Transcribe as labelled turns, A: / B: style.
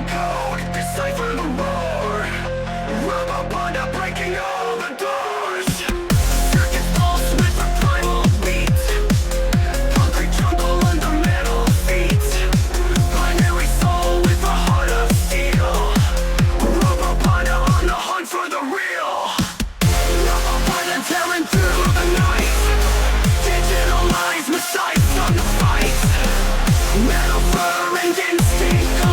A: code, decipher the roar. Robopanda breaking all the doors. Circuit pulse with the primal beat. Concrete jungle under metal feet. Binary soul with a heart of steel. Robopanda on the hunt for the real. Robopanda tearing through the night. Digital lies, messiahs on the fight. Metal fur and instinct.